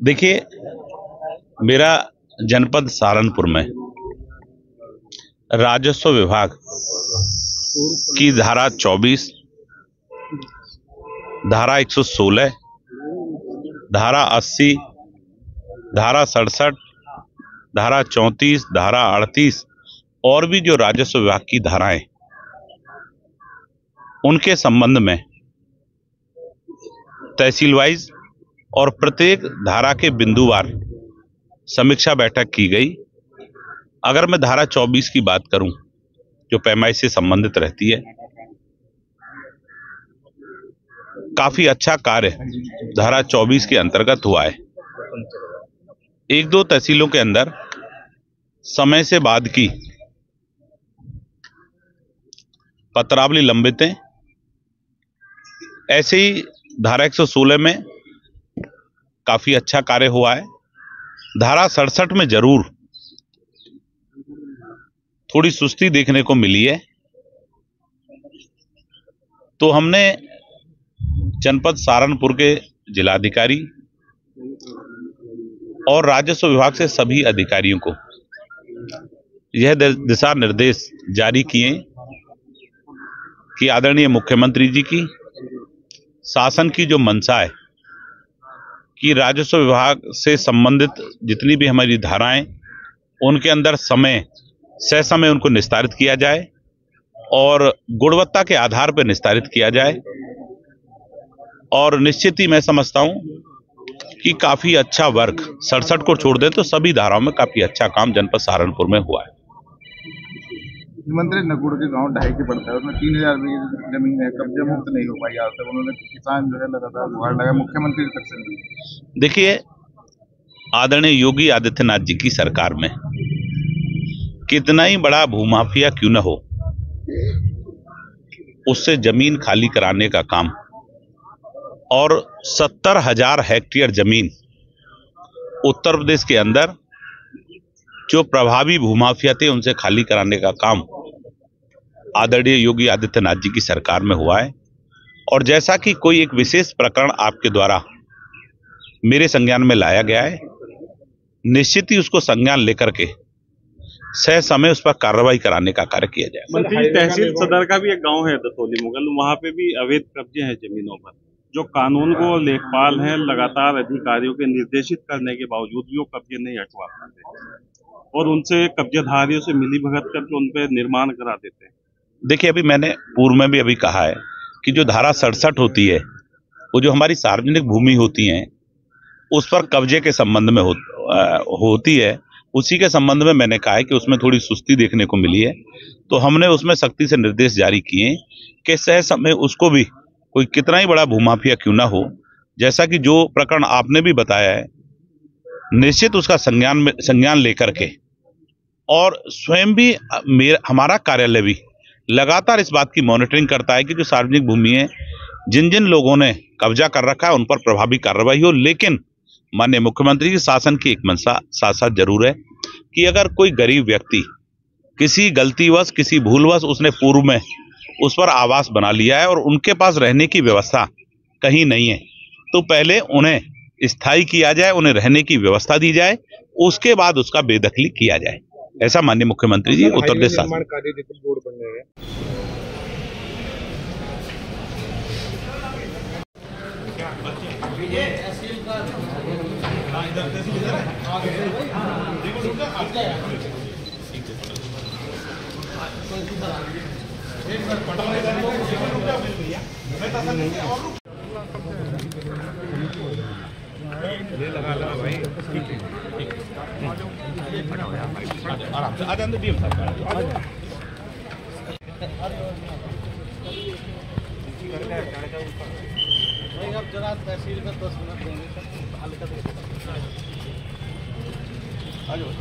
देखिए, मेरा जनपद सहारनपुर में राजस्व विभाग की धारा 24, धारा 116, धारा 80, धारा 67, धारा 34, धारा 38 और भी जो राजस्व विभाग की धाराएं, उनके संबंध में तहसील वाइज और प्रत्येक धारा के बिंदुवार समीक्षा बैठक की गई। अगर मैं धारा 24 की बात करूं, जो पैमाइश से संबंधित रहती है, काफी अच्छा कार्य धारा 24 के अंतर्गत हुआ है। एक दो तहसीलों के अंदर समय से बाद की पत्रावली लंबित है। ऐसे ही धारा 116 में काफी अच्छा कार्य हुआ है। धारा 67 में जरूर थोड़ी सुस्ती देखने को मिली है। तो हमने जनपद सहारनपुर के जिलाधिकारी और राजस्व विभाग से सभी अधिकारियों को यह दिशा निर्देश जारी किए कि आदरणीय मुख्यमंत्री जी की शासन की जो मंशा है कि राजस्व विभाग से संबंधित जितनी भी हमारी धाराएं, उनके अंदर समय उनको निस्तारित किया जाए और गुणवत्ता के आधार पर निस्तारित किया जाए। और निश्चित ही मैं समझता हूं कि काफी अच्छा वर्क 67 को छोड़ दें तो सभी धाराओं में काफी अच्छा काम जनपद सहारनपुर में हुआ है। मुख्यमंत्री नकुड़ के गांव ढाई के पड़ता है, उसमें 3000 जमीन है, कब्जा मुक्त नहीं हो पाई आज तक। उन्होंने किसान जो है लगातार गुहार लगा मुख्यमंत्री तक से। देखिए, आदरणीय योगी आदित्यनाथ जी की सरकार में कितना ही बड़ा भूमाफिया क्यों न हो, उससे जमीन खाली कराने का काम और 70,000 हेक्टेयर जमीन उत्तर प्रदेश के अंदर जो प्रभावी भूमाफिया थे उनसे खाली कराने का काम आदरणीय योगी आदित्यनाथ जी की सरकार में हुआ है। और जैसा कि कोई एक विशेष प्रकरण आपके द्वारा मेरे संज्ञान में लाया गया है, निश्चित ही उसको संज्ञान लेकर के समय उस पर कार्रवाई कराने का कार्य किया जाए। मंत्री, तहसील सदर का भी एक गांव है दतौली मुगल, वहां पे भी अवैध कब्जे हैं जमीनों पर, जो कानून को लेखपाल हैं लगातार अधिकारियों के निर्देशित करने के बावजूद भी वो कब्जे नहीं हटवा पाते और उनसे कब्जेधारियों से मिली भगत करके उन पर निर्माण करा देते हैं। देखिए, अभी मैंने पूर्व में भी अभी कहा है कि जो धारा 67 होती है, वो जो हमारी सार्वजनिक भूमि होती है उस पर कब्जे के संबंध में होती है, उसी के संबंध में मैंने कहा है कि उसमें थोड़ी सुस्ती देखने को मिली है। तो हमने उसमें सख्ती से निर्देश जारी किए कि समय उसको भी कोई कितना ही बड़ा भूमाफिया क्यों ना हो, जैसा कि जो प्रकरण आपने भी बताया है, निश्चित उसका संज्ञान लेकर के और स्वयं भी हमारा कार्यालय भी लगातार इस बात की मॉनिटरिंग करता है कि जो सार्वजनिक भूमि है, जिन जिन लोगों ने कब्जा कर रखा है उन पर प्रभावी कार्रवाई हो। लेकिन माननीय मुख्यमंत्री जी शासन की एक मंशा साथ साथ जरूर है कि अगर कोई गरीब व्यक्ति किसी गलतीवश, किसी भूलवश उसने पूर्व में उस पर आवास बना लिया है और उनके पास रहने की व्यवस्था कहीं नहीं है, तो पहले उन्हें स्थायी किया जाए, उन्हें रहने की व्यवस्था दी जाए, उसके बाद उसका बेदखली किया जाए। ऐसा माननीय मुख्यमंत्री जी उत्तर प्रदेश शासन। लगा भाई, ठीक है, आराम से आ जाए डीएम साहब। जरा तहसील में 10 मिनट देंगे आ जाओ।